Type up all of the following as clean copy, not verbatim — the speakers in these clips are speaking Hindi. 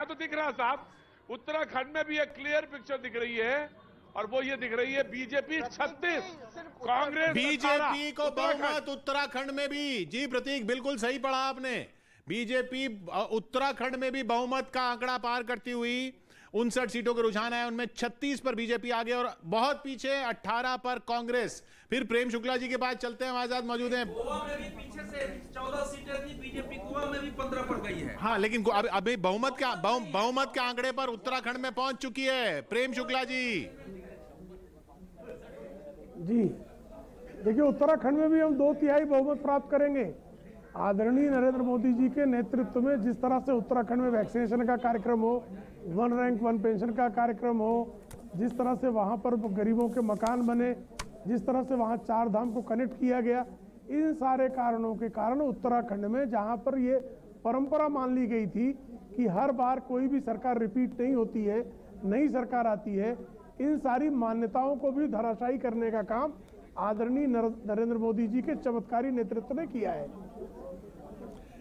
तो दिख रहा साहब, उत्तराखंड में भी एक क्लियर पिक्चर दिख रही है और वो ये दिख रही है बीजेपी 36, कांग्रेस बीजेपी को बहुमत उत्तराखंड में भी। जी प्रतीक, बिल्कुल सही पढ़ा आपने। बीजेपी उत्तराखंड में भी बहुमत का आंकड़ा पार करती हुई 59 सीटों के रुझान है, उनमें 36 पर बीजेपी आगे और बहुत पीछे 18 पर कांग्रेस। फिर प्रेम शुक्ला जी के पास चलते हैं, हमारे साथ मौजूद हैं। गोवा में भी पीछे से 14 सीटें थी बीजेपी, गोवा में भी 15 पर गई है। हाँ, लेकिन अभी बहुमत के आंकड़े पर उत्तराखंड में पहुंच चुकी है। प्रेम शुक्ला जी देखिए, उत्तराखंड में भी हम 2/3 बहुमत प्राप्त करेंगे। आदरणीय नरेंद्र मोदी जी के नेतृत्व में जिस तरह से उत्तराखंड में वैक्सीनेशन का कार्यक्रम हो, 1 रैंक 1 पेंशन का कार्यक्रम हो, जिस तरह से वहाँ पर गरीबों के मकान बने, जिस तरह से वहाँ 4 धाम को कनेक्ट किया गया, इन सारे कारणों के कारण उत्तराखंड में जहाँ पर ये परंपरा मान ली गई थी कि हर बार कोई भी सरकार रिपीट नहीं होती है, नई सरकार आती है, इन सारी मान्यताओं को भी धराशायी करने का काम आदरणीय नरेंद्र मोदी जी के चमत्कारी नेतृत्व ने किया है।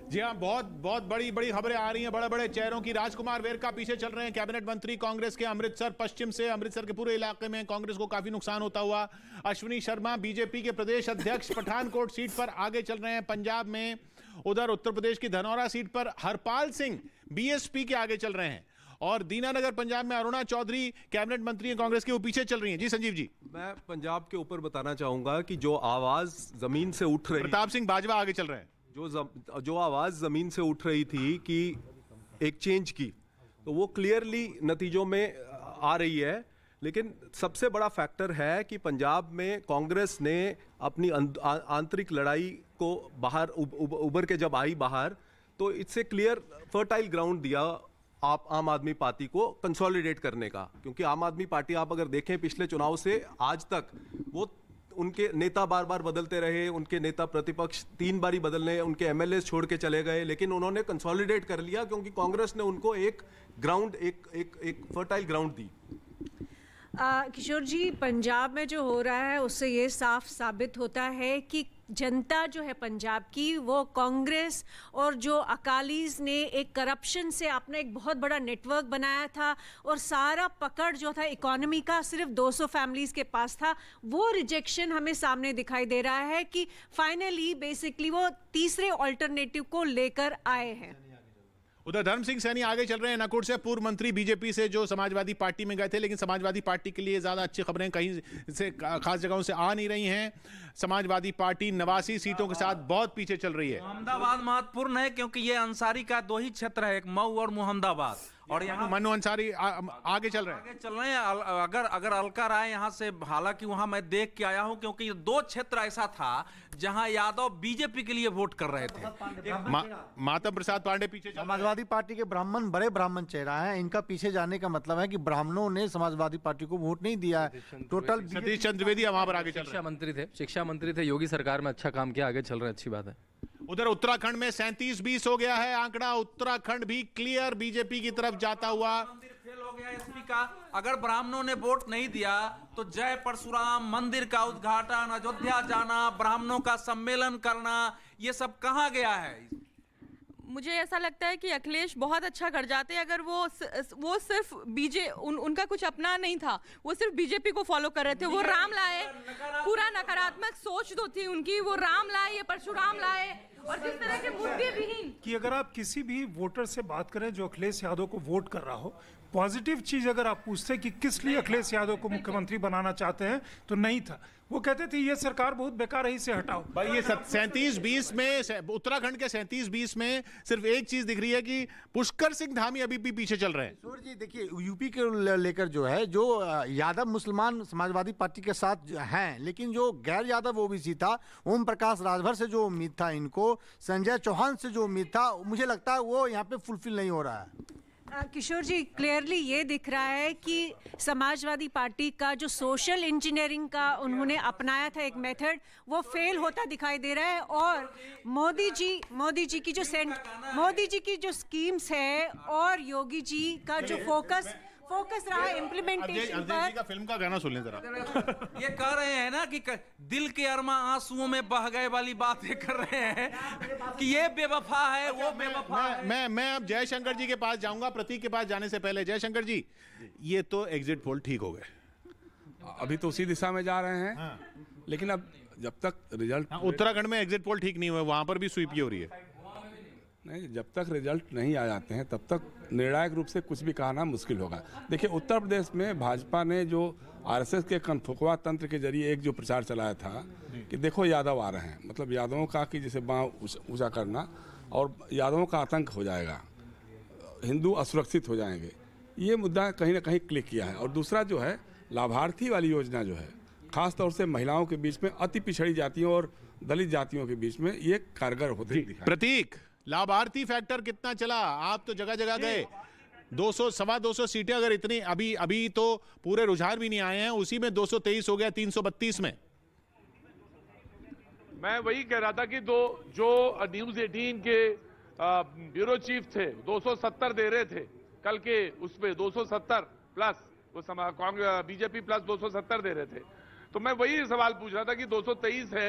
जी हाँ, बहुत बड़ी खबरें आ रही हैं, बड़े बड़े चेहरों की। राजकुमार वेरका पीछे चल रहे हैं, कैबिनेट मंत्री कांग्रेस के, अमृतसर पश्चिम से। अमृतसर के पूरे इलाके में कांग्रेस को काफी नुकसान होता हुआ। अश्विनी शर्मा बीजेपी के प्रदेश अध्यक्ष पठानकोट सीट पर आगे चल रहे हैं पंजाब में। उधर उत्तर प्रदेश की धनौरा सीट पर हरपाल सिंह बीएसपी के आगे चल रहे हैं। और दीनानगर पंजाब में अरुणा चौधरी कैबिनेट मंत्री हैं कांग्रेस के, वो पीछे चल रही हैं। जी संजीव जी। मैं पंजाब के ऊपर बताना चाहूंगा कि जो आवाज जमीन से उठ रही, प्रताप सिंह बाजवा आगे चल रहे हैं। जो आवाज जमीन से उठ रही थी कि एक चेंज की, तो वो क्लियरली नतीजों में आ रही है। लेकिन सबसे बड़ा फैक्टर है कि पंजाब में कांग्रेस ने अपनी आंतरिक लड़ाई को बाहर उभर के जब आई बाहर, तो इससे क्लियर फर्टाइल ग्राउंड दिया आप आम आदमी पार्टी को कंसोलिडेट करने का। क्योंकि आम आदमी पार्टी आप अगर देखें पिछले चुनाव से आज तक, वो उनके नेता बार बार बदलते रहे, उनके नेता प्रतिपक्ष 3 बारी बदलने, उनके एमएलए छोड़ के चले गए, लेकिन उन्होंने कंसोलिडेट कर लिया क्योंकि कांग्रेस ने उनको एक ग्राउंड, एक फर्टाइल ग्राउंड दी। किशोर जी, पंजाब में जो हो रहा है उससे ये साफ साबित होता है कि जनता जो है पंजाब की, वो कांग्रेस और जो अकालीज ने एक करप्शन से अपना एक बहुत बड़ा नेटवर्क बनाया था और सारा पकड़ जो था इकोनॉमी का सिर्फ 200 फैमिलीज के पास था, वो रिजेक्शन हमें सामने दिखाई दे रहा है कि फाइनली बेसिकली वो तीसरे ऑल्टरनेटिव को लेकर आए हैं। उधर धर्म सिंह सैनी आगे चल रहे हैं नकुड़ से, पूर्व मंत्री बीजेपी से जो समाजवादी पार्टी में गए थे, लेकिन समाजवादी पार्टी के लिए ज्यादा अच्छी खबरें कहीं से खास जगहों से आ नहीं रही हैं। समाजवादी पार्टी 89 सीटों के साथ बहुत पीछे चल रही है। अहमदाबाद महत्वपूर्ण है क्योंकि ये अंसारी का 2 ही क्षेत्र है, एक मऊ और मोहम्मदाबाद, और यहाँ मनु अंसारी आगे चल रहे हैं। अगर अलका राय यहाँ से, हालांकि वहां मैं देख के आया हूं क्योंकि 2 क्षेत्र ऐसा था जहां यादव बीजेपी के लिए वोट कर रहे थे। मातम प्रसाद पांडे पीछे। समाजवादी पार्टी के ब्राह्मण बड़े ब्राह्मण चेहरा है, इनका पीछे जाने का मतलब है कि ब्राह्मणों ने समाजवादी पार्टी को वोट नहीं दिया है। टोटल सतीश चंद्र द्विवेदी वहां पर आगे चल रहे हैं। शिक्षा मंत्री थे, योगी सरकार में अच्छा काम किया, आगे चल रहे हैं, अच्छी बात है। उधर उत्तराखंड में 37-20 हो गया है आंकड़ा, उत्तराखंड भी क्लियर बीजेपी की तरफ जाता हुआ। मंदिर फेल हो गया एसपी का, अगर ब्राह्मणों ने वोट नहीं दिया तो जय परशुराम मंदिर का उद्घाटन, अयोध्या जाना, ब्राह्मणों का सम्मेलन करना, ये सब कहां गया है? मुझे ऐसा लगता है कि अखिलेश बहुत अच्छा कर जाते अगर वो सिर्फ उनका कुछ अपना नहीं था, वो सिर्फ बीजेपी को फॉलो कर रहे थे। वो राम लाए, पूरा नकारात्मक सोच तो थी उनकी, वो राम लाए, ये परशुराम लाए, और जिस तरह के मुद्दे विहीन कि अगर आप किसी भी वोटर से बात करें जो अखिलेश यादव को वोट कर रहा हो, पॉजिटिव चीज अगर आप पूछते कि किस लिए अखिलेश यादव को मुख्यमंत्री बनाना चाहते हैं, तो नहीं था। वो कहते थे ये सरकार बहुत बेकार है, इसे हटाओ। भाई ये 37-20 में, उत्तराखंड के 37-20 में सिर्फ एक चीज दिख रही है कि पुष्कर सिंह धामी अभी भी पीछे चल रहे हैं। किशोर जी देखिए, यूपी के लेकर जो है, जो यादव मुसलमान समाजवादी पार्टी के साथ हैं, लेकिन जो गैर यादव ओबीसी था, ओम प्रकाश राजभर से जो उम्मीद था इनको, संजय चौहान से जो उम्मीद था, मुझे लगता है वो यहाँ पे फुलफिल नहीं हो रहा है। किशोर जी, क्लियरली ये दिख रहा है कि समाजवादी पार्टी का जो सोशल इंजीनियरिंग का उन्होंने अपनाया था एक मेथड, वो फेल होता दिखाई दे रहा है। और मोदी जी की जो स्कीम्स है और योगी जी का जो फोकस फोकस रहा इम्प्लीमेंटेशन पर। का फिल्म का गाना सुन लें जरा। ये कह रहे हैं ना कि दिल के अरमा आंसुओं में बह गए वाली बातें कर रहे हैं कि ये बेवफा है, वो बेवफा है। मैं अब जयशंकर जी के पास जाऊंगा, प्रतीक के पास जाने से पहले जयशंकर जी, ये तो एग्जिट पोल ठीक हो गए, अभी तो उसी दिशा में जा रहे हैं। लेकिन अब जब तक रिजल्ट, उत्तराखंड में एग्जिट पोल ठीक नहीं हुए, वहां पर भी स्वीप ही हो रही है। नहीं, जब तक रिजल्ट नहीं आ जाते हैं तब तक निर्णायक रूप से कुछ भी कहना मुश्किल होगा। देखिए, उत्तर प्रदेश में भाजपा ने जो आरएसएस के कनफुकवा तंत्र के जरिए एक जो प्रचार चलाया था कि देखो यादव आ रहे हैं, मतलब यादवों का कि जैसे बाँह ऊंचा करना और यादवों का आतंक हो जाएगा, हिंदू असुरक्षित हो जाएंगे, ये मुद्दा कहीं ना कहीं क्लिक किया है। और दूसरा जो है लाभार्थी वाली योजना जो है, खास तौर से महिलाओं के बीच में, अति पिछड़ी जातियों और दलित जातियों के बीच में ये कारगर होते दिखा। प्रतीक, लाभार्थी फैक्टर कितना चला? आप तो जगह जगह गए, 200 सवा 200 सीटें अगर इतनी, अभी तो पूरे रुझान भी नहीं आए हैं, उसी में 223 हो गया 332 में। मैं वही कह रहा था कि जो न्यूज 18 के ब्यूरो चीफ थे 270 दे रहे थे कल के, उसपे 270 प्लस वो कांग्रेस बीजेपी प्लस 270 दे रहे थे। तो मैं वही सवाल पूछ रहा था कि 223 है